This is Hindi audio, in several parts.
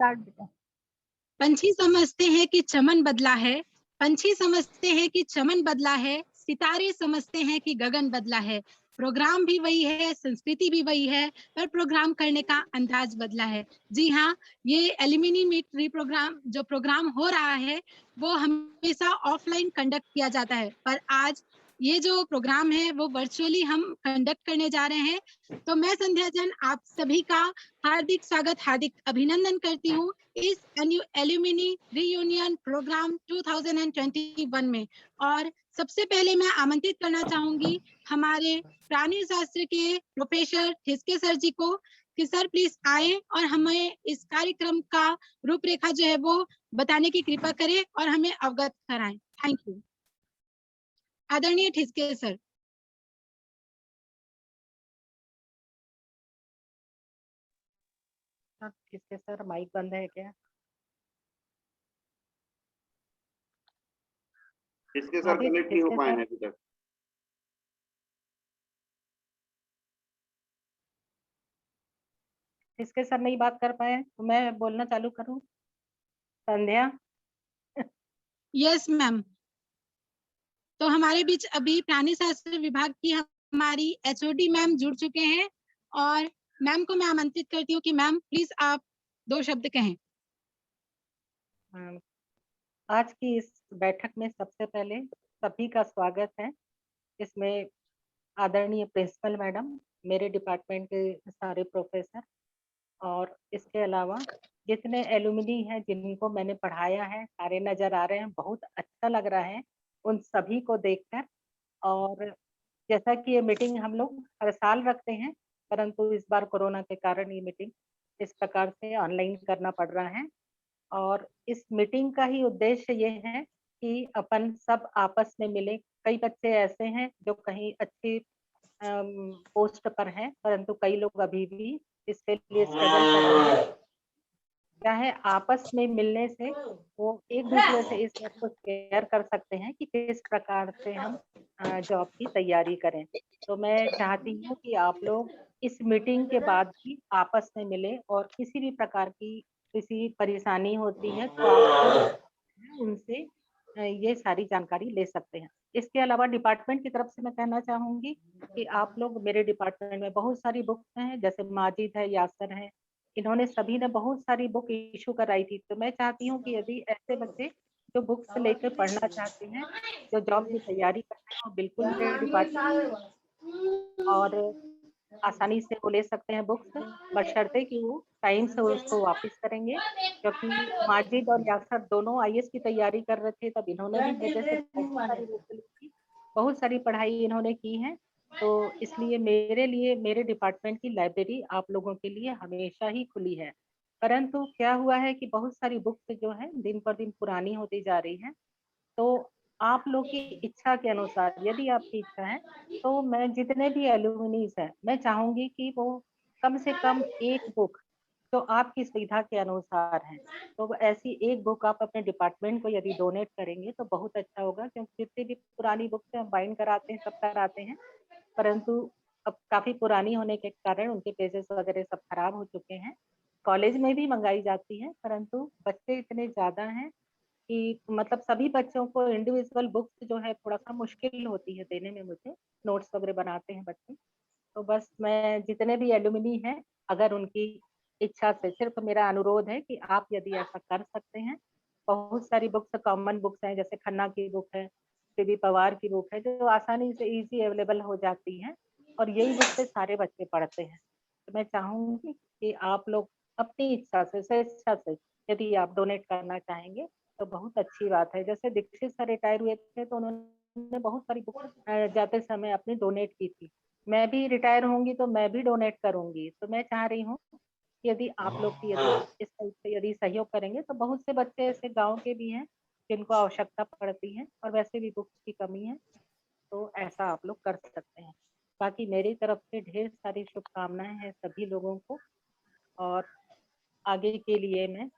स्टार्ट बेटा। पंछी समझते हैं कि चमन बदला है, पंछी समझते हैं कि चमन बदला है, सितारे समझते हैं कि गगन बदला है। प्रोग्राम भी वही है, संस्कृति भी वही है, पर प्रोग्राम करने का अंदाज बदला है। जी हाँ, ये एल्यूमिनी मीट प्रोग्राम जो प्रोग्राम हो रहा है, वो हमेशा ऑफलाइन कंडक्ट किया जाता है, पर आज ये जो प्रोग्राम है वो वर्चुअली हम कंडक्ट करने जा रहे हैं। तो मैं संध्या जैन आप सभी का हार्दिक स्वागत, हार्दिक अभिनंदन करती हूँ इस एल्यूमिनी रीयूनियन प्रोग्राम 2021 में। और सबसे पहले मैं आमंत्रित करना चाहूंगी हमारे प्राणी शास्त्र के प्रोफेसर ठिस्के सर जी को कि सर प्लीज आए और हमें इस कार्यक्रम का रूपरेखा जो है वो बताने की कृपा करें और हमें अवगत कराएं। Thank you. आदरणीय ठिस्के सर। ठिस्के सर माइक बंद है क्या? ठिस्के सर कनेक्ट नहीं हो पाए हैं अभी तक। ठिस्के सर नहीं बात कर पाए तो मैं बोलना चालू करूं? संध्या। Yes ma'am. तो हमारे बीच अभी प्राणी शास्त्र विभाग की हमारी एचओडी मैम जुड़ चुके हैं और मैम को मैं आमंत्रित करती हूँ कि मैम प्लीज आप 2 शब्द कहें। आज की इस बैठक में सबसे पहले सभी का स्वागत है। इसमें आदरणीय प्रिंसिपल मैडम, मेरे डिपार्टमेंट के सारे प्रोफेसर और इसके अलावा जितने एलुमनी हैं जिनको मैंने पढ़ाया है सारे नजर आ रहे हैं। बहुत अच्छा लग रहा है उन सभी को देखकर। और जैसा कि ये मीटिंग हम लोग हर साल रखते हैं, परंतु इस बार कोरोना के कारण ये मीटिंग इस प्रकार से ऑनलाइन करना पड़ रहा है। और इस मीटिंग का ही उद्देश्य ये है कि अपन सब आपस में मिले। कई बच्चे ऐसे हैं जो कहीं अच्छी पोस्ट पर हैं, परंतु कई लोग अभी भी इसके लिए स्ट्रगल कर रहे हैं। चाहे आपस में मिलने से वो एक दूसरे से इस बात को शेयर कर सकते हैं कि किस प्रकार से हम जॉब की तैयारी करें। तो मैं चाहती हूँ कि आप लोग इस मीटिंग के बाद भी आपस में मिले और किसी भी प्रकार की किसी परेशानी होती है तो आप उनसे ये सारी जानकारी ले सकते हैं। इसके अलावा डिपार्टमेंट की तरफ से मैं कहना चाहूंगी कि आप लोग, मेरे डिपार्टमेंट में बहुत सारी बुक्स हैं, जैसे माजिद है, यासर है, इन्होंने सभी ने बहुत सारी बुक इशू कराई थी। तो मैं चाहती हूँ कि यदि ऐसे बच्चे जो बुक्स लेकर पढ़ना चाहते हैं, जो जॉब की तैयारी करते हैं, वो बिल्कुल मेरे डिपार्टमेंट और आसानी से वो ले सकते हैं बुक्स, बशर्ते कि वो टाइम से उसको वापस करेंगे। क्योंकि माजिद और यासर दोनों आईएएस की तैयारी कर रहे थे, तब इन्होंने भी मेरे से बहुत सारी बुक्स ली थी, बहुत सारी पढ़ाई इन्होंने की है। तो इसलिए मेरे लिए, मेरे डिपार्टमेंट की लाइब्रेरी आप लोगों के लिए हमेशा ही खुली है। परंतु क्या हुआ है कि बहुत सारी बुक्स जो है दिन पर दिन पुरानी होती जा रही है। तो आप लोग की इच्छा के अनुसार, यदि आपकी इच्छा है, तो मैं जितने भी एल्यूमिनीज हैं, मैं चाहूंगी कि वो कम से कम एक बुक तो आपकी सुविधा के अनुसार है, तो ऐसी एक बुक आप अपने डिपार्टमेंट को यदि डोनेट करेंगे तो बहुत अच्छा होगा। क्योंकि जितनी भी पुरानी बुक्स हैं बाइंड कराते हैं, सब कराते हैं, परंतु अब काफी पुरानी होने के कारण उनके पेजेस वगैरह सब खराब हो चुके हैं। कॉलेज में भी मंगाई जाती है, परंतु बच्चे इतने ज्यादा हैं कि मतलब सभी बच्चों को इंडिविजुअल बुक्स जो है थोड़ा सा मुश्किल होती है देने में। मुझे नोट्स वगैरह बनाते हैं बच्चे। तो बस मैं जितने भी एलुमनी हैं, अगर उनकी इच्छा से, सिर्फ मेरा अनुरोध है कि आप यदि ऐसा कर सकते हैं। बहुत सारी बुक्स कॉमन बुक्स हैं, जैसे खन्ना की बुक है, पीबी पवार की बुक है, जो आसानी से इजी अवेलेबल हो जाती हैं और यही बुक से सारे बच्चे पढ़ते हैं। तो मैं चाहूंगी कि आप लोग अपनी इच्छा से, स्वेच्छा से यदि आप डोनेट करना चाहेंगे तो बहुत अच्छी बात है। जैसे दीक्षित सर रिटायर हुए थे तो उन्होंने बहुत सारी बुक जाते समय अपनी डोनेट की थी। मैं भी रिटायर होंगी तो मैं भी डोनेट करूंगी। तो मैं चाह रही हूँ यदि आप लोग की यदि इस टाइप से यदि सहयोग करेंगे तो बहुत से बच्चे ऐसे गांव के भी हैं जिनको आवश्यकता पड़ती है और वैसे भी बुक्स की कमी है, तो ऐसा आप लोग कर सकते हैं। बाकी मेरी तरफ से ढेर सारी शुभकामनाएं हैं सभी लोगों को। और आगे के लिए मैं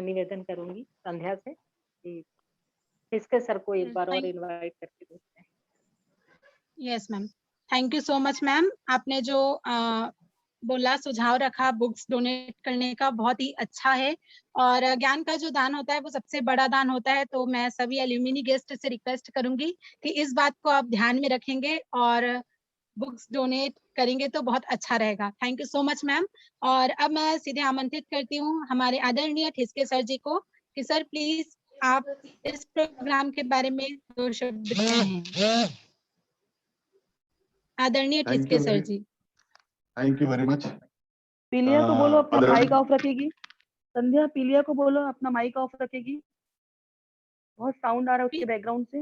निवेदन करूंगी संध्या से कि इसके सर को एक बार और इनवाइट करके देखते हैं। Yes ma'am, thank you so much ma'am. आपने जो बोला, सुझाव रखा बुक्स डोनेट करने का, बहुत ही अच्छा है। और ज्ञान का जो दान होता है वो सबसे बड़ा दान होता है। तो मैं सभी एल्यूमिनी गेस्ट से रिक्वेस्ट करूंगी कि इस बात को आप ध्यान में रखेंगे और बुक्स डोनेट करेंगे तो बहुत अच्छा रहेगा। Thank you so much ma'am. और अब मैं सीधे आमंत्रित करती हूँ हमारे आदरणीय ठिस्के सर जी को कि सर प्लीज आप इस प्रोग्राम के बारे में 2 शब्द कहें। आदरणीय Thiske sir ji. Thank you very much. पीलिया को बोलो अपना आदरणीय- माइक ऑफ रखेगी। संध्या, पीलिया को बोलो अपना माइक ऑफ रखेगी, बहुत साउंड आ रहा है उसके बैकग्राउंड से।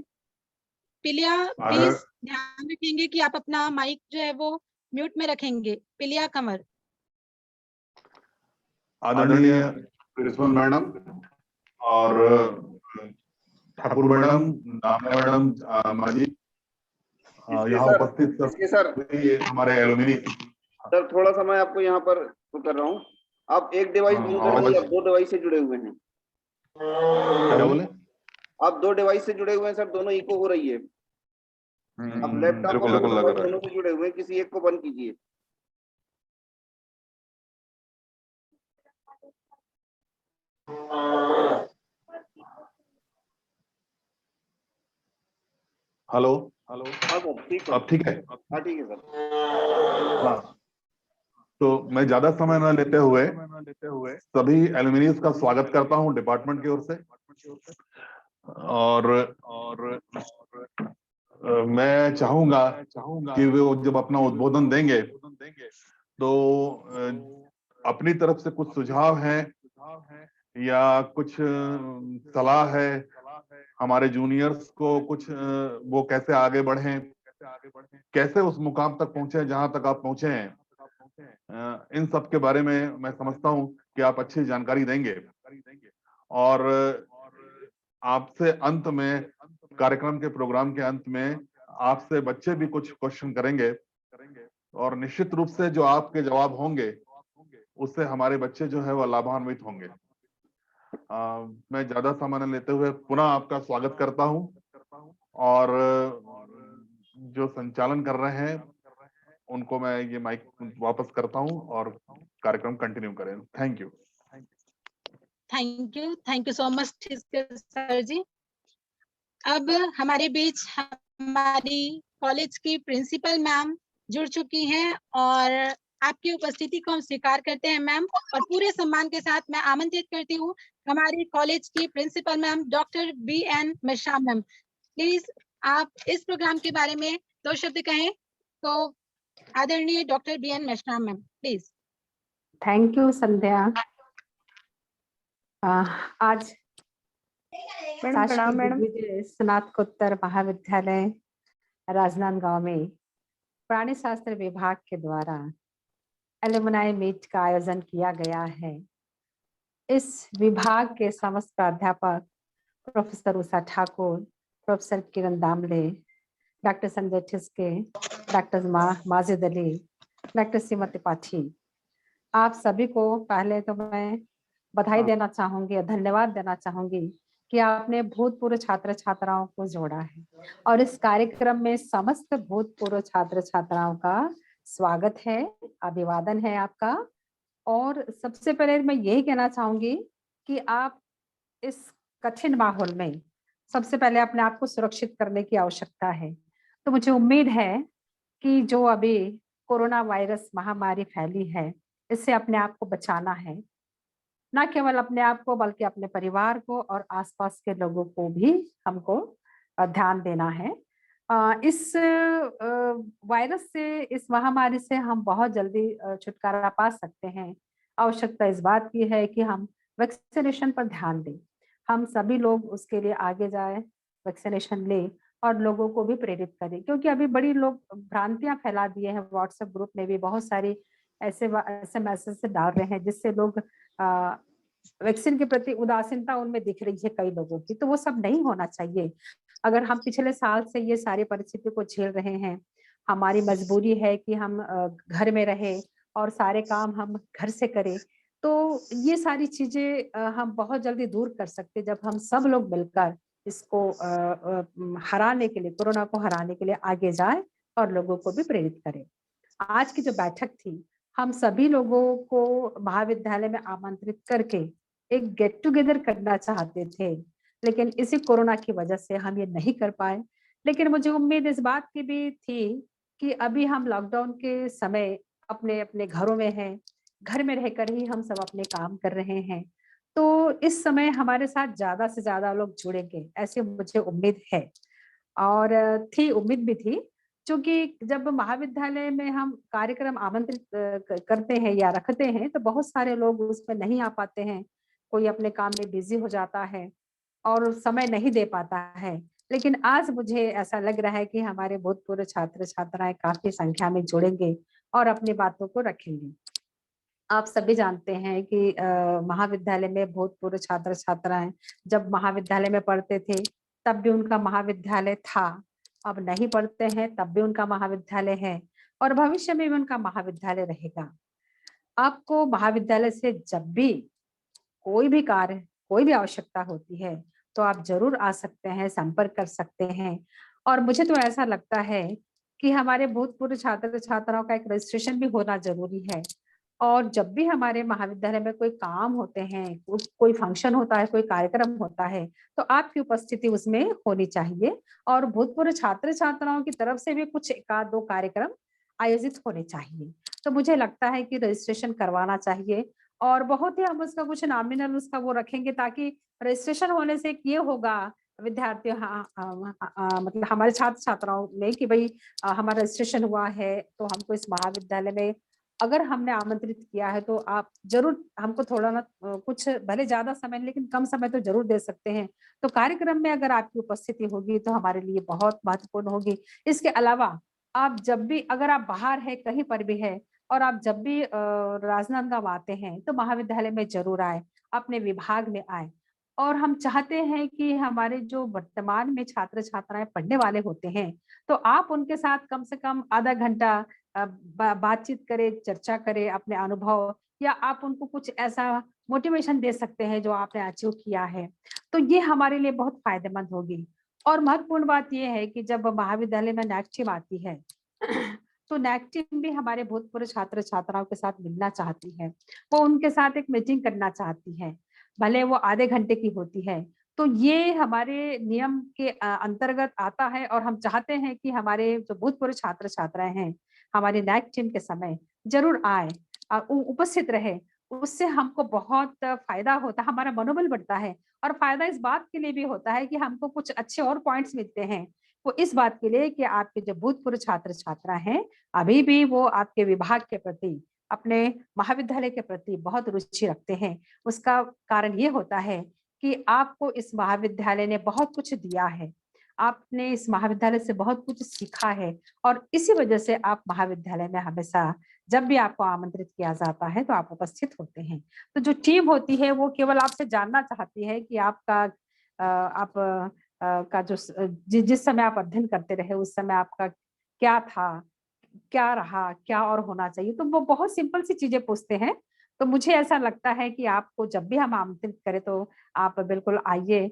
पिलिया प्लीज ध्यान रखेंगे कि आप अपना माइक जो है वो म्यूट में रखेंगे। पिलिया कमर। आदरणीय प्रिंसिपल मैडम और ठाकुर मैडम, दामले मैडम, माजी, यहाँ उपस्थित इसके सर सभी हमारे एलुमिनी। सर थोड़ा सा मैं आपको यहाँ पर वो कर रहा हूँ, आप एक डिवाइस बंद कर दीजिए, आप 2 डिवाइस से जुड़े हुए हैं। क्या बोले? आप 2 डिवाइस से जुड़े हुए हैं सर, दोनों इको हो रही है। अब लैपटॉप बिल्कुल और बिल्कुल लग मोबाइल रहा है। दोनों से जुड़े हुए हैं, किसी एक को बंद कीजिए। हेलो हाँ सर ठीक है। अब ठीक है? हाँ ठीक है सर। हाँ, तो मैं ज्यादा समय न लेते हुए सभी एल्यूमिनीज का स्वागत करता हूं डिपार्टमेंट की ओर से। और मैं चाहूंगा कि वो जब अपना उद्बोधन देंगे तो अपनी तरफ से कुछ सुझाव हैं या कुछ सलाह है हमारे जूनियर्स को, कुछ वो कैसे आगे बढ़ें, कैसे उस मुकाम तक पहुंचे जहां तक आप पहुंचे हैं, इन सब के बारे में मैं समझता हूं कि आप अच्छी जानकारी देंगे। और आपसे अंत में, कार्यक्रम के प्रोग्राम के अंत में आपसे बच्चे भी कुछ क्वेश्चन करेंगे और निश्चित रूप से जो आपके जवाब होंगे उससे हमारे बच्चे जो है वह लाभान्वित होंगे। मैं ज्यादा समय न लेते हुए पुनः आपका स्वागत करता हूं और जो संचालन कर रहे हैं उनको मैं ये माइक वापस करता हूं और कार्यक्रम कंटिन्यू करें। Thank you. Thank you so much sir ji. अब हमारे बीच हमारी कॉलेज की प्रिंसिपल मैम जुड़ चुकी हैं और आपकी उपस्थिति को हम स्वीकार करते हैं मैम। और पूरे सम्मान के साथ मैं आमंत्रित करती हूँ हमारी कॉलेज की principal ma'am doctor BN Meshram ma'am. Please आप इस प्रोग्राम के बारे में 2 शब्द कहें। तो आदरणीय doctor BN Meshram ma'am please. Thank you Sandhya. आज मैडम प्रणाम मैडम। दिग्विजय स्नातकोत्तर महाविद्यालय राजनांदगांव में प्राणी शास्त्र विभाग के द्वारा एलुमनाई मीट का आयोजन किया गया है। इस विभाग के समस्त प्राध्यापक professor Usha Thakur, professor Kiran Damle, doctor Sanjay Thiske, doctor Majid Ali, doctor Shrimati Pathi, आप सभी को पहले तो मैं बधाई देना चाहूंगी और धन्यवाद देना चाहूंगी कि आपने भूतपूर्व छात्र छात्राओं को जोड़ा है और इस कार्यक्रम में समस्त भूतपूर्व छात्र छात्राओं का स्वागत है, अभिवादन है आपका। और सबसे पहले मैं यही कहना चाहूंगी कि आप इस कठिन माहौल में सबसे पहले अपने आप को सुरक्षित करने की आवश्यकता है। तो मुझे उम्मीद है कि जो अभी कोरोना वायरस महामारी फैली है, इससे अपने आप को बचाना है, न केवल अपने आप को बल्कि अपने परिवार को और आसपास के लोगों को भी हमको ध्यान देना है। इस वायरस से, इस महामारी से हम बहुत जल्दी छुटकारा पा सकते हैं। आवश्यकता इस बात की है कि हम वैक्सीनेशन पर ध्यान दें, हम सभी लोग उसके लिए आगे जाए, वैक्सीनेशन लें और लोगों को भी प्रेरित करें, क्योंकि अभी बड़ी लोग भ्रांतियां फैला दिए हैं। व्हाट्सएप ग्रुप में भी बहुत सारी ऐसे मैसेज डाल रहे हैं जिससे लोग वैक्सीन के प्रति उदासीनता उनमें दिख रही है कई लोगों की। तो वो सब नहीं होना चाहिए। अगर हम पिछले साल से ये सारी परिस्थिति को झेल रहे हैं, हमारी मजबूरी है कि हम घर में रहे और सारे काम हम घर से करें, तो ये सारी चीजें हम बहुत जल्दी दूर कर सकते जब हम सब लोग मिलकर इसको हराने के लिए, कोरोना को हराने के लिए आगे जाए और लोगों को भी प्रेरित करें। आज की जो बैठक थी, हम सभी लोगों को महाविद्यालय में आमंत्रित करके एक गेट टुगेदर करना चाहते थे, लेकिन इसी कोरोना की वजह से हम ये नहीं कर पाए। लेकिन मुझे उम्मीद इस बात की भी थी कि अभी हम लॉकडाउन के समय अपने अपने घरों में हैं, घर में रहकर ही हम सब अपने काम कर रहे हैं। तो इस समय हमारे साथ ज्यादा से ज्यादा लोग जुड़ेंगे, ऐसी मुझे उम्मीद है। और थी, उम्मीद भी थी, क्योंकि जब महाविद्यालय में हम कार्यक्रम आमंत्रित करते हैं या रखते हैं तो बहुत सारे लोग उसमें नहीं आ पाते हैं। कोई अपने काम में बिजी हो जाता है और समय नहीं दे पाता है। लेकिन आज मुझे ऐसा लग रहा है कि हमारे भूतपूर्व छात्र छात्राएं काफी संख्या में जुड़ेंगे और अपनी बातों को रखेंगे। आप सभी जानते हैं कि महाविद्यालय में भूतपूर्व छात्र छात्राएं जब महाविद्यालय में पढ़ते थे तब भी उनका महाविद्यालय था, अब नहीं पढ़ते हैं तब भी उनका महाविद्यालय है और भविष्य में भी उनका महाविद्यालय रहेगा। आपको महाविद्यालय से जब भी कोई भी कार्य, कोई भी आवश्यकता होती है तो आप जरूर आ सकते हैं, संपर्क कर सकते हैं। और मुझे तो ऐसा लगता है कि हमारे भूतपूर्व छात्र छात्राओं का एक रजिस्ट्रेशन भी होना जरूरी है। और जब भी हमारे महाविद्यालय में कोई काम होते हैं, कोई फंक्शन होता है, कोई कार्यक्रम होता है, तो आपकी उपस्थिति उसमें होनी चाहिए। और भूतपूर्व छात्र छात्राओं की तरफ से भी कुछ एक आध दो कार्यक्रम आयोजित होने चाहिए। तो मुझे लगता है कि रजिस्ट्रेशन करवाना चाहिए और बहुत ही हम उसका कुछ नॉमिनल उसका वो रखेंगे, ताकि रजिस्ट्रेशन होने से ये होगा विद्यार्थियों, मतलब हमारे छात्र छात्राओं में कि भाई हमारा रजिस्ट्रेशन हुआ है तो हमको इस महाविद्यालय में अगर हमने आमंत्रित किया है तो आप जरूर हमको थोड़ा ना कुछ भले ज्यादा समय लेकिन कम समय तो जरूर दे सकते हैं। तो कार्यक्रम में अगर आपकी उपस्थिति होगी तो हमारे लिए बहुत महत्वपूर्ण होगी। इसके अलावा आप जब भी, अगर आप बाहर है कहीं पर भी है और आप जब भी राजनांदगांव आते हैं तो महाविद्यालय में जरूर आए, अपने विभाग में आए। और हम चाहते हैं कि हमारे जो वर्तमान में छात्र छात्राएं पढ़ने वाले होते हैं तो आप उनके साथ कम से कम आधा घंटा बातचीत करें, चर्चा करें अपने अनुभव, या आप उनको कुछ ऐसा मोटिवेशन दे सकते हैं जो आपने अचीव किया है। तो ये हमारे लिए बहुत फायदेमंद होगी। और महत्वपूर्ण बात यह है कि जब महाविद्यालय में नैक टीम आती है तो नैक टीम भी हमारे भूतपूर्व छात्र छात्राओं के साथ मिलना चाहती है, वो उनके साथ एक मीटिंग करना चाहती है, भले वो आधे घंटे की होती है। तो ये हमारे नियम के अंतर्गत आता है और हम चाहते हैं कि हमारे जो भूतपूर्व छात्र छात्राएं हैं हमारी नैक टीम के समय जरूर आए, उपस्थित रहे। उससे हमको बहुत फायदा होता है, हमारा मनोबल बढ़ता है। और फायदा इस बात के लिए भी होता है कि हमको कुछ अच्छे और पॉइंट्स मिलते हैं, वो इस बात के लिए कि आपके जो भूतपूर्व छात्र छात्रा हैं अभी भी वो आपके विभाग के प्रति, अपने महाविद्यालय के प्रति बहुत रुचि रखते हैं। उसका कारण ये होता है कि आपको इस महाविद्यालय ने बहुत कुछ दिया है, आपने इस महाविद्यालय से बहुत कुछ सीखा है और इसी वजह से आप महाविद्यालय में हमेशा जब भी आपको आमंत्रित किया जाता है तो आप उपस्थित होते हैं। तो जो टीम होती है वो केवल आपसे जानना चाहती है कि आपका आप का जो जिस समय आप अध्ययन करते रहे उस समय आपका क्या था, क्या रहा, क्या और होना चाहिए। तो वो बहुत सिंपल सी चीजें पूछते हैं। तो मुझे ऐसा लगता है कि आपको जब भी हम आमंत्रित करें तो आप बिल्कुल आइए।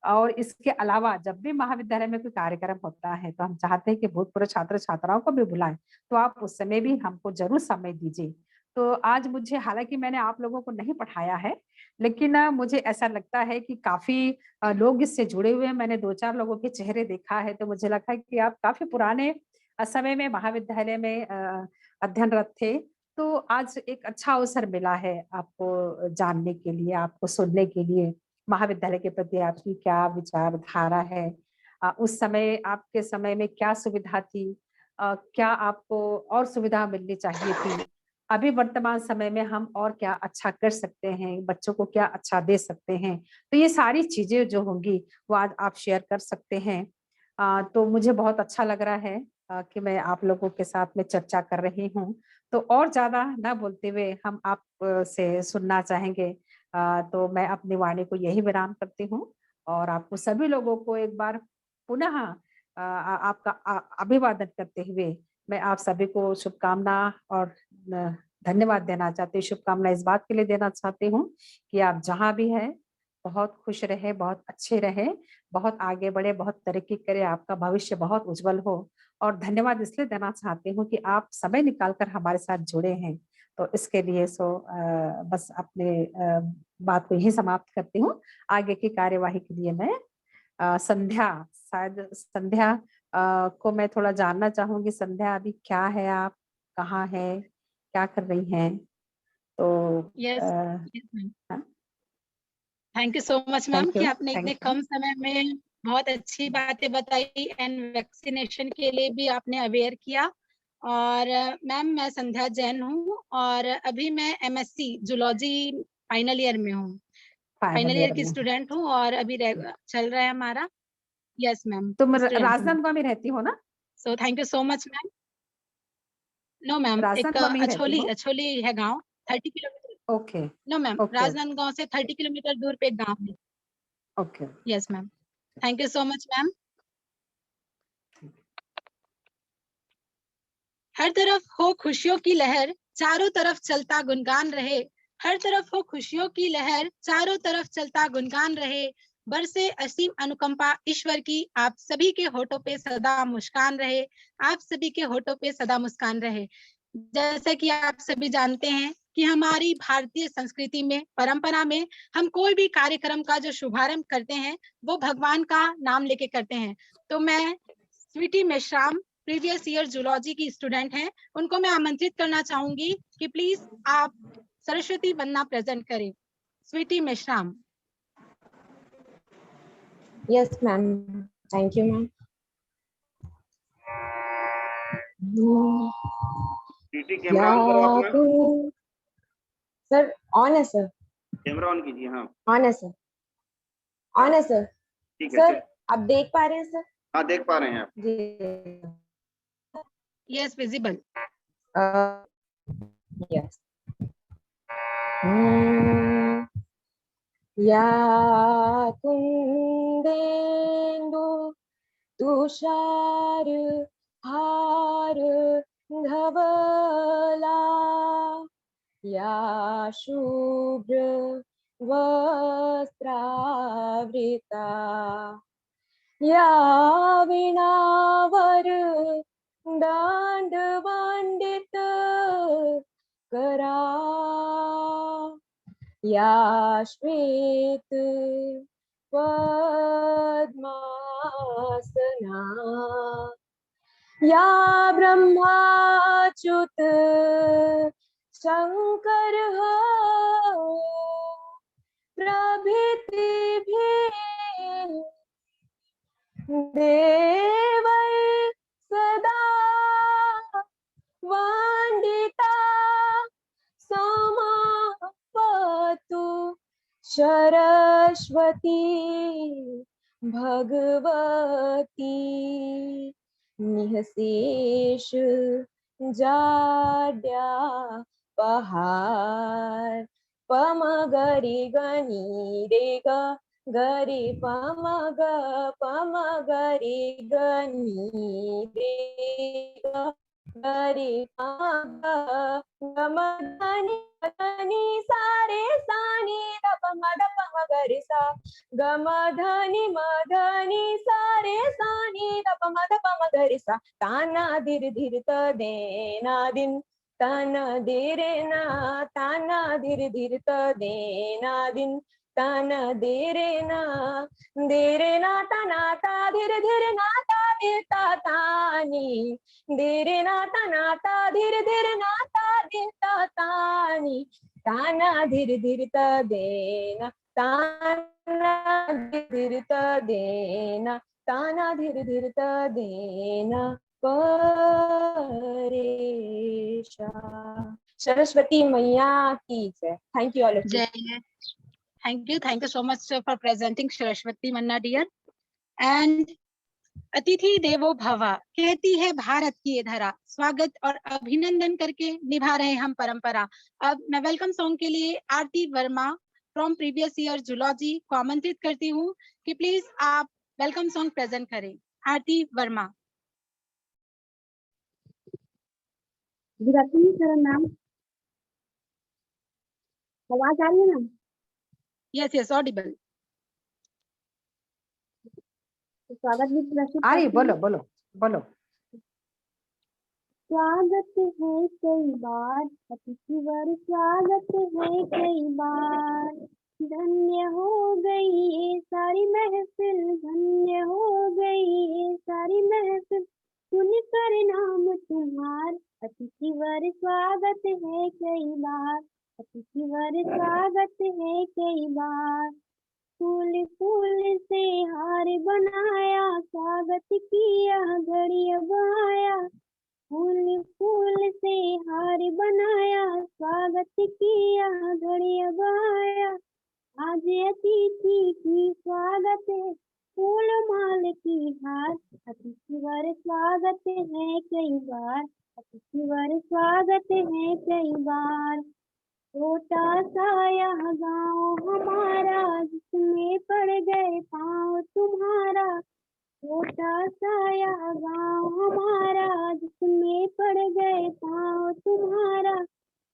और इसके अलावा जब भी महाविद्यालय में कोई कार्यक्रम होता है तो हम चाहते हैं कि भूतपूर्व छात्र छात्राओं को भी बुलाएं, तो आप उस समय भी हमको जरूर समय दीजिए। तो आज मुझे, हालांकि मैंने आप लोगों को नहीं पढ़ाया है, लेकिन मुझे ऐसा लगता है कि काफी लोग इससे जुड़े हुए हैं। मैंने 2-4 लोगों के चेहरे देखा है तो मुझे लगता है कि आप काफी पुराने समय में महाविद्यालय में अध्ययनरत थे। तो आज एक अच्छा अवसर मिला है आपको जानने के लिए, आपको सुनने के लिए महाविद्यालय के प्रति आपकी क्या विचारधारा है, उस समय आपके समय में क्या सुविधा थी, क्या आपको और सुविधा मिलनी चाहिए थी, अभी वर्तमान समय में हम और क्या अच्छा कर सकते हैं, बच्चों को क्या अच्छा दे सकते हैं। तो ये सारी चीजें जो होंगी वो आज आप शेयर कर सकते हैं। तो मुझे बहुत अच्छा लग रहा है कि मैं आप लोगों के साथ में चर्चा कर रही हूँ। तो और ज्यादा ना बोलते हुए हम आप से सुनना चाहेंगे। तो मैं अपनी वाणी को यही विराम करती हूँ और आपको सभी लोगों को एक बार पुनः आपका अभिवादन करते हुए मैं आप सभी को शुभकामना और धन्यवाद देना चाहती हूँ। शुभकामना इस बात के लिए देना चाहती हूँ कि आप जहाँ भी हैं बहुत खुश रहे, बहुत अच्छे रहे, बहुत आगे बढ़े, बहुत तरक्की करे, आपका भविष्य बहुत उज्जवल हो और धन्यवाद इसलिए देना चाहती हूँ कि आप समय निकालकर हमारे साथ जुड़े हैं। तो इसके लिए बस अपने बात को यही समाप्त करती हूँ। आगे की कार्यवाही के लिए मैं संध्या को मैं थोड़ा जानना चाहूंगी। संध्या, अभी क्या है, आप कहाँ है, क्या कर रही हैं? तो yes ma'am, thank you so much ma'am कि आपने इतने कम समय में बहुत अच्छी बातें बताई एंड वैक्सीनेशन के लिए भी आपने अवेयर किया। और मैम, मैं संध्या जैन हूँ और अभी मैं MSc जूलॉजी फाइनल ईयर में हूँ। फाइनल ईयर की स्टूडेंट हूँ और अभी चल रहा है हमारा। Yes ma'am. तुम राजनांदगांव में रहती हो ना? So thank you so much ma'am. No ma'am, एक अछोली है गांव, 30 kilometre. Okay. No ma'am, Rajnandgaon से 30 किलोमीटर दूर पे एक गांव है। Okay. Yes ma'am, thank you so much ma'am. हर तरफ हो खुशियों की लहर, चारों तरफ चलता गुनगान रहे। हर तरफ हो खुशियों की लहर, चारों तरफ चलता गुनगान रहे। बरसे असीम अनुकंपा ईश्वर की, आप सभी के होठों पे सदा मुस्कान रहे। आप सभी के होठों पे सदा मुस्कान रहे। जैसा कि आप सभी जानते हैं कि हमारी भारतीय संस्कृति में, परंपरा में, हम कोई भी कार्यक्रम का जो शुभारंभ करते हैं वो भगवान का नाम लेके करते हैं। तो मैं Sweety Meshram, previous year zoology की स्टूडेंट हैं, उनको मैं आमंत्रित करना चाहूंगी कि प्लीज आप सरस्वती वंदना प्रेजेंट करें। Sweety Meshram. Yes ma'am, thank you ma'am. Camera on करो अपना। सर ऑन है सर। कैमरा ऑन कीजिए। हाँ ऑन है सर, ऑन है सर। ठीक है सर आप देख पा रहे हैं सर? हाँ देख पा रहे हैं आप। जी यस, विजिबल। यस। या कुंदेन्दु तुषार हार धवला, या शुभ्र वस्त्रावृता, या वीणावर दाण्डवण्डित करा, या श्वेत पद्मासना, या ब्रह्माच्युत शंकर प्रभृति देवै सदा वन्दिता समापतु सरस्वती भगवती निःशेष जाड्या पहार पमगरि गनि रे ग गरि पमगरि गनि रे ग गरि गमधनि धनि सारे सानि दप मगरि सा गमधनि मधनि सारे सानि दप मगरि सा ताना धीर धीर त देना दिन ताना धीरे ना ताना धीर धीर त देना दिन ताना धीरे ना ताना ता धीर धीर ना ता देता तानी धीरे ना ताना ता धीर धीर ना ता देता तानी ताना धीर धीर त देना ताना धीर त देना ताना धीर धीर त देना परेशा। सरस्वती मैया की जय। Thank you all of you. Thank you so much for presenting Saraswati Manna dear. And अतिथि देवो भवा, कहती है भारत की ये धरा, स्वागत और अभिनंदन करके निभा रहे हम परंपरा। अब मैं वेलकम सॉन्ग के लिए Aarti Verma from previous year zoology को आमंत्रित करती हूँ कि प्लीज आप वेलकम सॉन्ग प्रेजेंट करें। आरती वर्मा। नाम आवाज आ रही है ना? Yes Audible. स्वागत भी बोलो बोलो बोलो। स्वागत है कई बार, अतिथि वर स्वागत है कई बार। धन्य हो गई ये सारी महफिल, धन्य हो गई ये सारी महफिल, सुनकर नाम तुम्हार, अतिथि वर स्वागत है कई बार, अतिथि वर स्वागत है कई बार। फूल फूल से हार बनाया, स्वागत किया घड़ी अब आया। फूल फूल से हार बनाया, स्वागत किया घड़ी अब आया। आज अतिथि की स्वागत है, फूल माल की हार, अतिथि वर स्वागत है कई बार, अतिथि वर स्वागत है कई बार। छोटा सा यह गाँव हमारा, जिसमें पड़ गए पाँव तुम्हारा। छोटा सा यह गाँव हमारा, जिसमें पड़ गए पाँव तुम्हारा।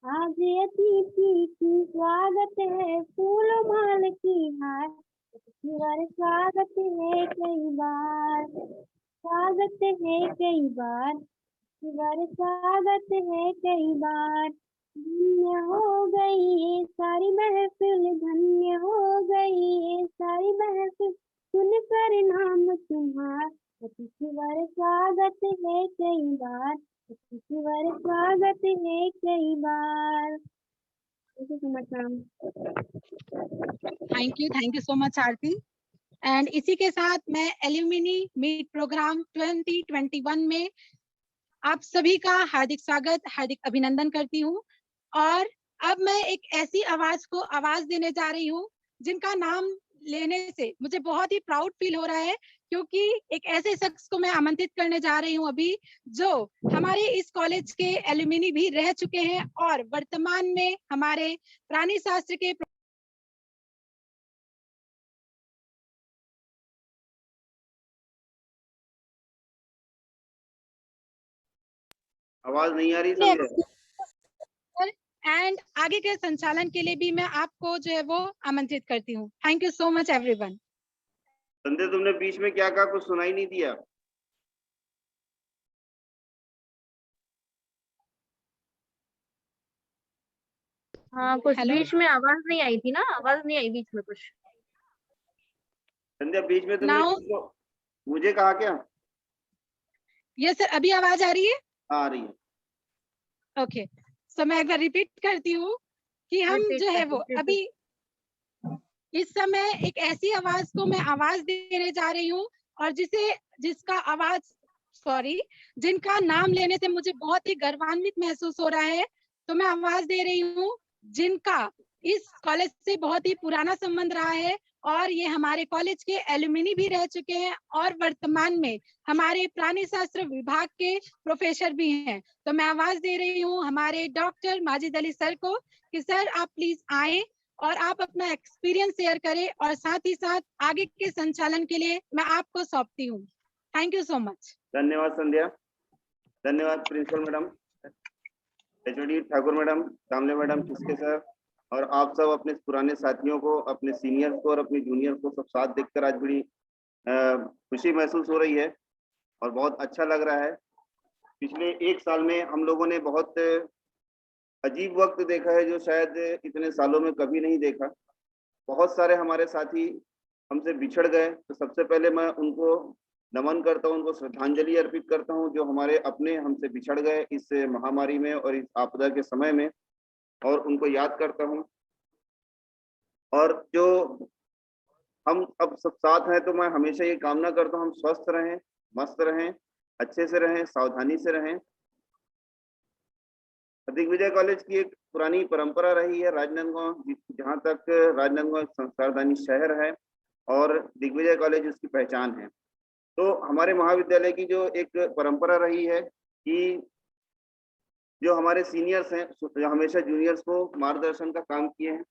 आज अतिथि की स्वागत है, फूल माल की हार, अतिथि वर स्वागत है कई बार, स्वागत है कई बार, अतिथि वर स्वागत है कई बार। धन्य हो गई ये सारी महफिल, धन्य हो गई ये सारी महफिल, सुनकर नाम तुम्हार, अतिथि वर स्वागत है कई बार, अतिथि वर स्वागत है कई बार। Thank you so much, ma'am. Thank you so much Aarti. And इसी के साथ मैं एल्यूमिनी मीट प्रोग्राम 2021 में आप सभी का हार्दिक स्वागत, हार्दिक अभिनंदन करती हूँ। और अब मैं एक ऐसी आवाज को आवाज देने जा रही हूँ जिनका नाम लेने से मुझे बहुत ही प्राउड फील हो रहा है, क्योंकि एक ऐसे शख्स को मैं आमंत्रित करने जा रही हूँ अभी, जो हमारे इस कॉलेज के एल्यूमिनी भी रह चुके हैं और वर्तमान में हमारे प्राणी शास्त्र के आवाज नहीं आ रही संध्या। एंड आगे के संचालन के लिए भी मैं आपको जो है वो आमंत्रित करती हूँ। Thank you so much everyone. Sandhya तुमने बीच में क्या कहा, कुछ सुनाई नहीं दिया। हाँ, कुछ हेलो? बीच में आवाज नहीं आई थी ना, आवाज नहीं आई बीच में कुछ। संध्या बीच में तुमने Now- मुझे कहा क्या? यस सर, अभी आवाज आ रही है? आ रही है। ओके, सो मैं एक बार रिपीट करती हूँ कि हम जो है वो अभी इस समय एक ऐसी आवाज को मैं आवाज देने जा रही हूँ, और जिनका नाम लेने से मुझे बहुत ही गर्वान्वित महसूस हो रहा है। तो मैं आवाज दे रही हूँ जिनका इस कॉलेज से बहुत ही पुराना संबंध रहा है, और ये हमारे कॉलेज के एल्यूमिनी भी रह चुके हैं और वर्तमान में हमारे प्राणी शास्त्र विभाग के प्रोफेसर भी हैं। तो मैं आवाज दे रही हूँ हमारे डॉक्टर माजिद अली सर को कि सर आप प्लीज आए और आप अपना एक्सपीरियंस शेयर करें, और साथ ही साथ आगे के संचालन के लिए मैं आपको सौंपती हूँ। Thank you so much. धन्यवाद संध्या, धन्यवाद principal madam, HOD Thakur madam, Kamle madam, किसके सर, और आप सब अपने पुराने साथियों को, अपने सीनियर्स को और अपने जूनियर्स को सब साथ देखकर आज बड़ी खुशी महसूस हो रही है और बहुत अच्छा लग रहा है। पिछले एक साल में हम लोगों ने बहुत अजीब वक्त देखा है, जो शायद इतने सालों में कभी नहीं देखा। बहुत सारे हमारे साथी हमसे बिछड़ गए, तो सबसे पहले मैं उनको नमन करता हूं, उनको श्रद्धांजलि अर्पित करता हूं, जो हमारे अपने हमसे बिछड़ गए इस महामारी में और इस आपदा के समय में, और उनको याद करता हूं। और जो हम अब सब साथ हैं, तो मैं हमेशा ये कामना करता हूं हम स्वस्थ रहें, मस्त रहें, अच्छे से रहें, सावधानी से रहें। दिग्विजय कॉलेज की एक पुरानी परंपरा रही है राजनांदगांव, जहाँ तक राजनांदगांव एक संस्कारदानी शहर है और दिग्विजय कॉलेज उसकी पहचान है। तो हमारे महाविद्यालय की जो एक परंपरा रही है कि जो हमारे सीनियर्स हैं, जो हमेशा जूनियर्स को मार्गदर्शन का काम किए हैं,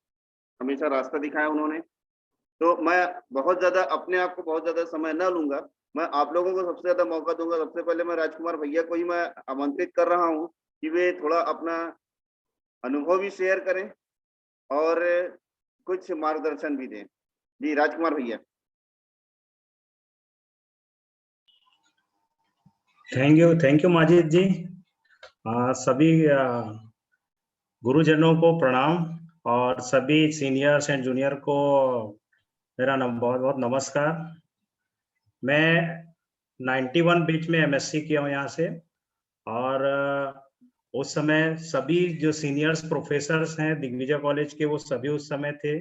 हमेशा रास्ता दिखाया उन्होंने। तो मैं बहुत ज्यादा अपने आप को बहुत ज्यादा समय न लूंगा, मैं आप लोगों को सबसे ज्यादा मौका दूंगा। सबसे पहले मैं राजकुमार भैया को ही मैं आमंत्रित कर रहा हूँ कि वे थोड़ा अपना अनुभव भी शेयर करें और कुछ मार्गदर्शन भी दें। जी राजकुमार भैया। थैंक यू माजिद जी। सभी गुरुजनों को प्रणाम और सभी सीनियर्स एंड जूनियर को मेरा बहुत बहुत नमस्कार। मैं 91 बैच में एमएससी किया हूँ यहाँ से, और उस समय सभी जो सीनियर्स प्रोफेसर्स हैं दिग्विजय कॉलेज के, वो सभी उस समय थे।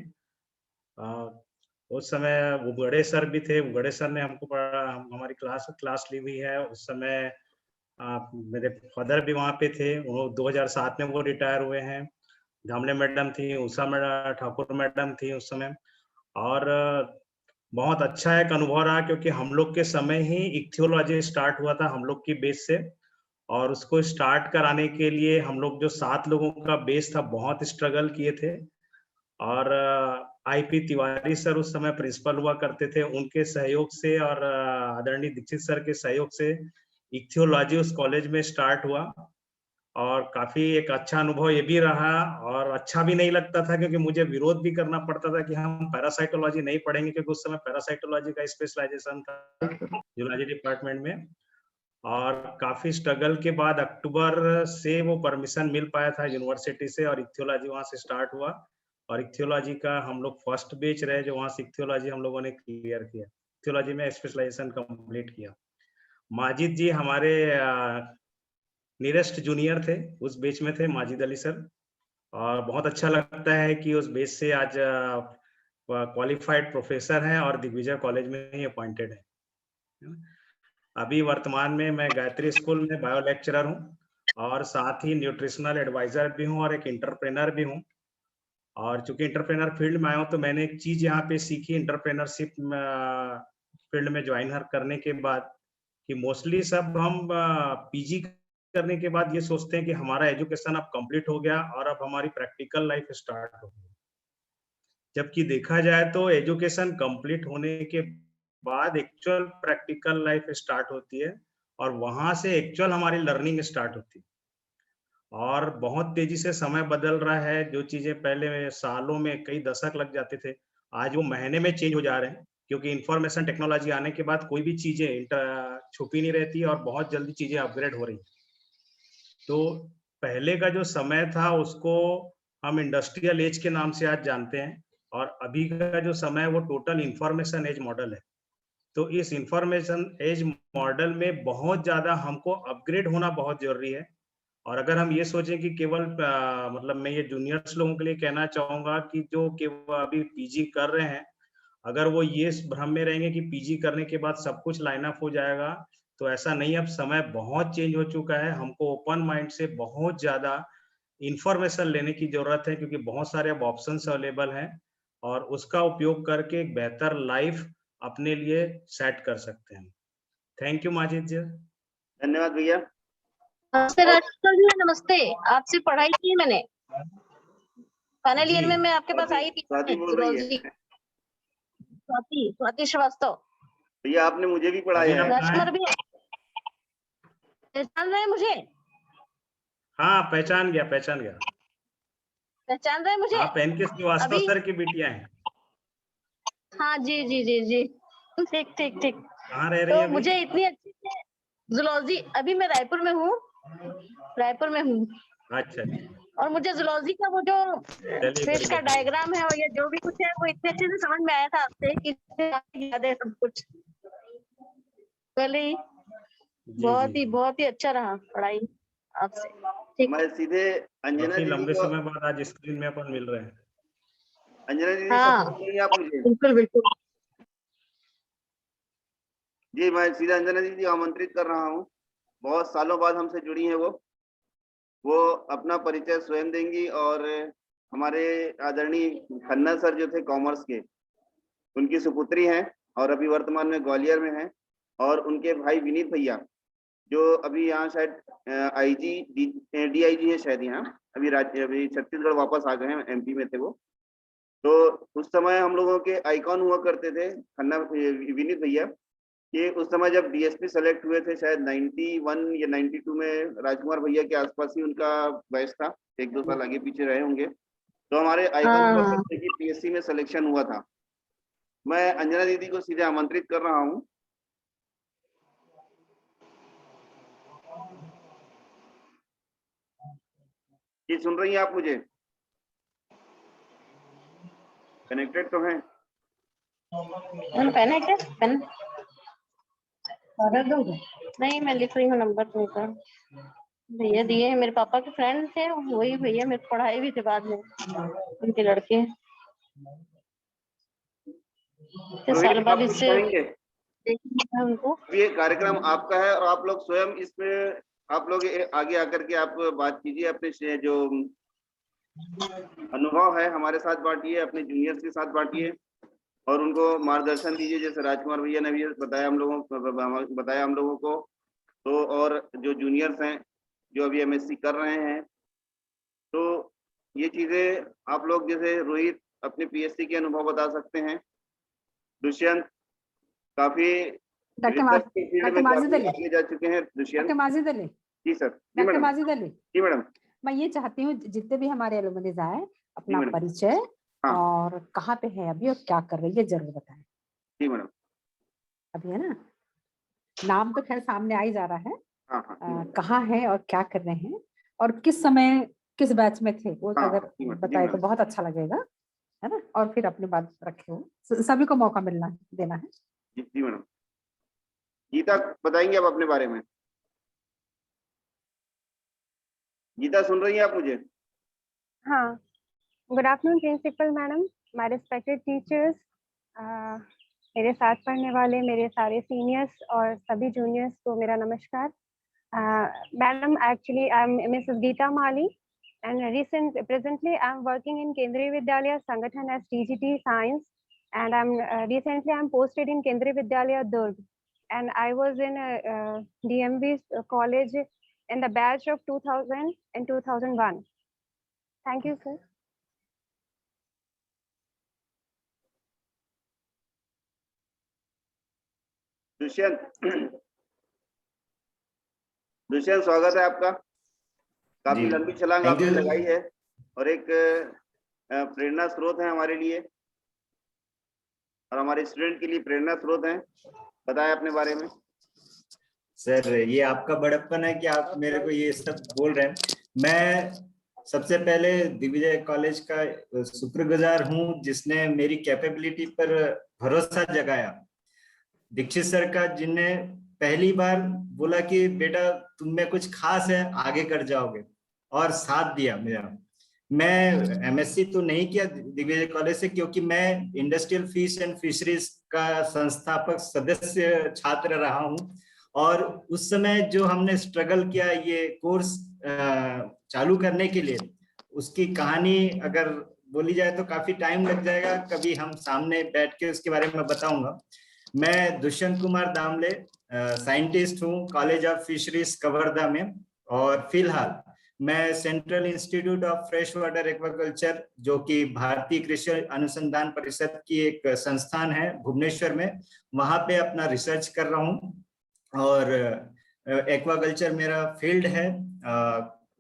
उस समय उगड़े सर भी थे। उगड़े सर ने हमको हमारी क्लास ली हुई है। उस समय मेरे फादर भी वहाँ पे थे। वो 2007 में वो रिटायर हुए हैं। धामले मैडम थी, उषा ठाकुर मैडम थी उस समय। और बहुत अच्छा एक अनुभव रहा, क्योंकि हम लोग के समय ही इक्थियोलॉजी स्टार्ट हुआ था हम लोग की बेस से, और उसको स्टार्ट कराने के लिए हम लोग जो 7 लोगों का बेस था, बहुत स्ट्रगल किए थे। और आईपी तिवारी सर उस समय प्रिंसिपल हुआ करते थे। उनके सहयोग से और आदरणीय दीक्षित सर के सहयोग से इक्थियोलॉजी उस कॉलेज में स्टार्ट हुआ, और काफी एक अच्छा अनुभव ये भी रहा। और अच्छा भी नहीं लगता था, क्योंकि मुझे विरोध भी करना पड़ता था कि हम पैरासाइटोलॉजी नहीं पढ़ेंगे, क्योंकि उस समय पैरासाइटोलॉजी का स्पेशलाइजेशन था जूलॉजी डिपार्टमेंट में। और काफी स्ट्रगल के बाद अक्टूबर से वो परमिशन मिल पाया था यूनिवर्सिटी से, और इक्थियोलॉजी वहां से स्टार्ट हुआ। और इक्थियोलॉजी का हम लोग फर्स्ट बैच रहे जो वहां से इक्थियोलॉजी हम लोगों ने क्लियर किया, इक्थियोलॉजी में स्पेशलाइजेशन कंप्लीट किया। माजिद जी हमारे नियरेस्ट जूनियर थे, उस बैच में थे माजिद अली सर। और बहुत अच्छा लगता है कि उस बैच से आज क्वालिफाइड प्रोफेसर हैं और दिग्विजय कॉलेज में ही अपॉइंटेड है। अभी वर्तमान में मैं गायत्री स्कूल में बायो लेक्चरर हूँ, और साथ ही न्यूट्रिशनल एडवाइजर भी हूँ और एक इंटरप्रेनर भी हूँ। और चूंकि इंटरप्रेनर फील्ड में आया हूँ, तो मैंने एक चीज यहाँ पे सीखी इंटरप्रेनरशिप फील्ड में ज्वाइन करने के बाद, कि मोस्टली सब हम पीजी करने के बाद ये सोचते हैं कि हमारा एजुकेशन अब कंप्लीट हो गया और अब हमारी प्रैक्टिकल लाइफ स्टार्ट हो गई। जबकि देखा जाए तो एजुकेशन कंप्लीट होने के बाद एक्चुअल प्रैक्टिकल लाइफ स्टार्ट होती है, और वहां से एक्चुअल हमारी लर्निंग स्टार्ट होती है। और बहुत तेजी से समय बदल रहा है। जो चीजें पहले सालों में कई दशक लग जाते थे, आज वो महीने में चेंज हो जा रहे हैं, क्योंकि इंफॉर्मेशन टेक्नोलॉजी आने के बाद कोई भी चीजें छुपी नहीं रहती और बहुत जल्दी चीजें अपग्रेड हो रही। तो पहले का जो समय था उसको हम इंडस्ट्रियल एज के नाम से आज जानते हैं, और अभी का जो समय है वो टोटल इंफॉर्मेशन एज मॉडल है। तो इस इंफॉर्मेशन एज मॉडल में बहुत ज्यादा हमको अपग्रेड होना बहुत जरूरी है। और अगर हम ये सोचें कि केवल मतलब मैं ये जूनियर्स लोगों के लिए कहना चाहूंगा कि जो केवल अभी पीजी कर रहे हैं, अगर वो ये भ्रम में रहेंगे कि पीजी करने के बाद सब कुछ लाइन अप हो जाएगा, तो ऐसा नहीं। अब समय बहुत चेंज हो चुका है। हमको ओपन माइंड से बहुत ज्यादा इंफॉर्मेशन लेने की जरूरत है, क्योंकि बहुत सारे अब ऑप्शंस अवेलेबल हैं, और उसका उपयोग करके एक बेहतर लाइफ अपने लिए सेट कर सकते हैं। थैंक यू माजिद जी। धन्यवाद भैया। नमस्ते राजकुमार जी, नमस्ते। आपसे पढ़ाई की है मैंने, फाइनल ईयर में मैं आपके पास आई थी। स्वाति बोल रही है। स्वाति श्रीवास्तव भैया आपने मुझे भी पढ़ाया है। राजकुमार भी पहचान रहे हैं मुझे? हाँ पहचान गया पहचान रहे हैं मुझे? आप एनके श्रीवास्तव सर की बिटिया हैं। हाँ जी जी जी जी, ठीक ठीक ठीक। कहाँ रह रही है तो मुझे इतनी अच्छी से जूलॉजी, अभी मैं रायपुर में हूँ। अच्छा। और मुझे जूलॉजी का वो जो फिश का डायग्राम है और ये जो भी कुछ है वो इतने अच्छे से समझ में आया था आपसे कि याद है सब कुछ। पहले बहुत ही अच्छा रहा पढ़ाई आपसे। ठीक, मैं सीधे अंजना दीदी लंबे को, समय बाद आज स्क्रीन में अपन मिल रहे हैं। अंजना दीदी हाँ आप मुझे बिल्कुल बिल्कुल जी, मैं सीधा अंजना दीदी आमंत्रित कर रहा हूँ। बहुत सालों बाद हमसे जुड़ी हैं वो अपना परिचय स्वयं देंगी। और हमारे आदरणीय खन्ना सर जो थे कॉमर्स के, उनकी सुपुत्री हैं और अभी वर्तमान में ग्वालियर में हैं। और उनके भाई विनीत भैया जो अभी यहाँ शायद आईजी डीआईजी है शायद यहाँ, अभी छत्तीसगढ़ वापस आ गए हैं, एमपी में थे वो। तो उस समय हम लोगों के आइकॉन हुआ करते थे खन्ना विनीत भैया, कि उस समय जब डीएसपी सेलेक्ट हुए थे शायद 91 या 92 में, राजकुमार भैया के आसपास ही उनका बैच था, 1-2 साल आगे पीछे रहे होंगे। तो हमारे आइकॉन हुआ करते कि पीएससी में सिलेक्शन हुआ था। मैं अंजना दीदी को सीधे आमंत्रित कर रहा हूँ। जी सुन रही हैं आप मुझे? कनेक्टेड तो हैं? नहीं, मैं लिख रही हूँ नंबर तुमका। भैया दिए हैं, मेरे पापा के फ्रेंड थे, वही भैया मेरे पढ़ाई भी थे बाद में, उनके लड़के। साल बाद आप इससे कहेंगे उनको। ये कार्यक्रम आपका है और आप लोग स्वयं इसमें आप लोग आगे आकर के आप बात कीजिए, अपने से जो अनुभव है हमारे साथ बांटिए, अपने जूनियर्स के साथ बांटिए और उनको मार्गदर्शन दीजिए। जैसे राजकुमार भैया ने भी बताया हम लोगों को, तो और जो जूनियर्स हैं जो अभी एमएससी कर रहे हैं, तो ये चीजें आप लोग, जैसे रोहित अपने पीएचडी के अनुभव बता सकते हैं, दुष्यंत काफी रिसर्च के फील्ड में काफी आगे जा चुके हैं। दुष्यंत माजिद अली, जी सर। जी डॉक्टर मैडम। माजिद अली, जी मैडम। मैं ये चाहती हूँ जितने भी हमारे एलुमनीज आए अपना परिचय और कहाँ पे है अभी और क्या कर रही है जरूर बताएं। जी मैडम। अभी है ना, नाम तो खैर सामने आ ही जा रहा है, कहाँ है और क्या कर रहे हैं और किस समय किस बैच में थे वो अगर बताए तो बहुत अच्छा लगेगा, है ना। और फिर अपनी बात रखे हो, सभी को मौका देना है। जी मैडम। गीता बताएंगे आप अपने बारे में? गीता सुन रही हैं आप मुझे? हाँ, good afternoon principal madam, my respected teachers, मेरे साथ पढ़ने वाले मेरे सारे सीनियर्स और सभी जूनियर्स को मेरा नमस्कार। Madam, actually I am Mrs Geeta Mali and presently I'm working in Kendriya Vidyalaya Sangathan as TGT Science, and recently I'm posted in Kendriya Vidyalaya Durg, and I was in DMV college in the batch of 2000 and 2001. Thank you, sir. Dushyant स्वागत है आपका। काफी लंबी छलांग आपने लगाई है और एक प्रेरणा स्रोत है हमारे लिए और हमारे स्टूडेंट के लिए प्रेरणा स्रोत हैं। बताएं अपने बारे में। सर, ये आपका बड़प्पन है कि आप मेरे को ये सब बोल रहे हैं। मैं सबसे पहले दिग्विजय कॉलेज का शुक्रगुजार हूँ जिसने मेरी कैपेबिलिटी पर भरोसा जगाया। दीक्षित सर का, जिनने पहली बार बोला कि बेटा तुम में कुछ खास है, आगे कर जाओगे, और साथ दिया मेरा। मैं एमएससी तो नहीं किया दिग्विजय कॉलेज से, क्योंकि मैं इंडस्ट्रियल फिश एंड फिशरीज का संस्थापक सदस्य छात्र रहा हूं, और उस समय जो हमने स्ट्रगल किया ये कोर्स चालू करने के लिए, उसकी कहानी अगर बोली जाए तो काफी टाइम लग जाएगा। कभी हम सामने बैठ के उसके बारे में बताऊंगा। मैं दुष्यंत कुमार दामले साइंटिस्ट हूँ कॉलेज ऑफ फिशरीज कवर्धा में, और फिलहाल मैं central institute of fresh water aquaculture, जो कि भारतीय कृषि अनुसंधान परिषद की एक संस्थान है भुवनेश्वर में, वहां पे अपना रिसर्च कर रहा हूँ। और एक्वाकल्चर मेरा फील्ड है।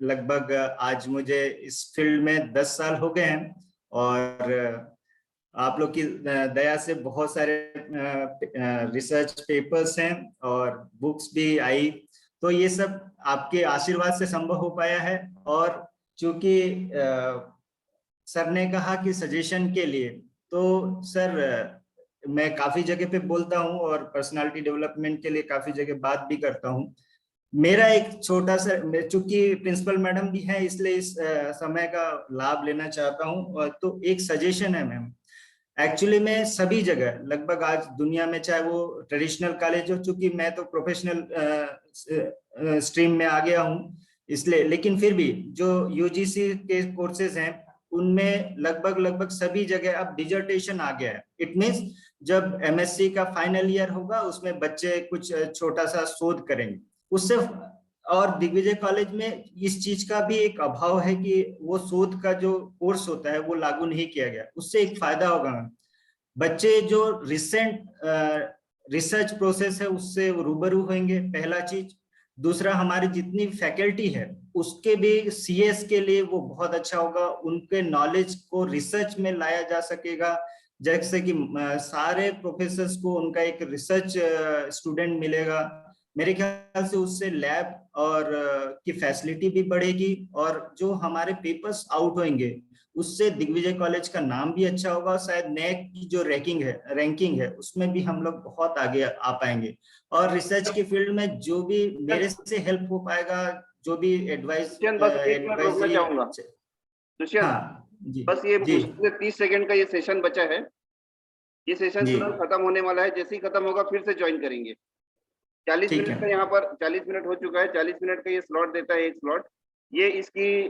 लगभग आज मुझे इस फील्ड में 10 साल हो गए हैं, और आप लोग की दया से बहुत सारे रिसर्च पेपर्स हैं और बुक्स भी आई, तो ये सब आपके आशीर्वाद से संभव हो पाया है। और चूंकि सर ने कहा कि सजेशन के लिए, तो सर मैं काफी जगह पे बोलता हूँ और पर्सनालिटी डेवलपमेंट के लिए काफी जगह बात भी करता हूँ। मेरा एक छोटा सा, चूंकि प्रिंसिपल मैडम भी है इसलिए इस समय का लाभ लेना चाहता हूँ। तो एक सजेशन है मैम, एक्चुअली मैं सभी जगह लगभग आज दुनिया में, चाहे वो ट्रेडिशनल कॉलेज हो, चूंकि मैं तो प्रोफेशनल स्ट्रीम में आ गया हूँ इसलिए, लेकिन फिर भी जो यूजीसी के कोर्सेज हैं उनमें लगभग सभी जगह अब डिजर्टेशन आ गया है। इट मींस जब एमएससी का फाइनल ईयर होगा उसमें बच्चे कुछ छोटा सा शोध करेंगे उससे, और दिग्विजय कॉलेज में इस चीज का भी एक अभाव है कि वो शोध का जो कोर्स होता है वो लागू नहीं किया गया। उससे एक फायदा होगा, बच्चे जो रिसेंट रिसर्च प्रोसेस है उससे रूबरू होंगे, पहला चीज। दूसरा, हमारी जितनी फैकल्टी है उसके भी सीएस के लिए वो बहुत अच्छा होगा, उनके नॉलेज को रिसर्च में लाया जा सकेगा। जैसे कि सारे प्रोफेसर्स को उनका एक रिसर्च स्टूडेंट मिलेगा, मेरे ख्याल से उससे लैब और की फैसिलिटी भी बढ़ेगी, और जो हमारे पेपर्स आउट होंगे उससे दिग्विजय कॉलेज का नाम भी अच्छा होगा, और शायद नेक की जो रैंकिंग है उसमें भी हम लोग बहुत आगे आ पाएंगे। और रिसर्च के फील्ड में जो भी मेरे से हेल्प हो पाएगा, जो भी बस एक मिनट रोकना चाहूंगा दुष्यंत। हाँ जी बस ये जी 30 सेकंड का ये सेशन बचा है, ये सेशन जी तुरंत खत्म होने वाला है। जैसे ही खत्म होगा फिर से ज्वाइन करेंगे। 40 ठीक मिनट है। का यहाँ पर 40 मिनट हो चुका है। 40 मिनट का ये स्लॉट देता है, एक स्लॉट। ये इसकी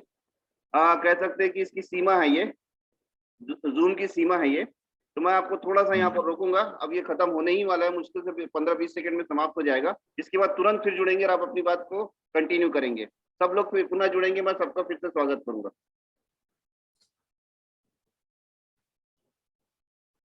कह सकते हैं कि इसकी सीमा है, ये जून की सीमा है ये। तो मैं आपको थोड़ा सा यहाँ पर रोकूंगा। अब ये खत्म होने ही वाला है, मुश्किल से 15-20 सेकंड में समाप्त हो जाएगा। इसके बाद तुरंत फिर जुड़ेंगे और आप अपनी बात को कंटिन्यू करेंगे। सब लोग फिर पुनः जुड़ेंगे, मैं सबका फिर से स्वागत करूंगा।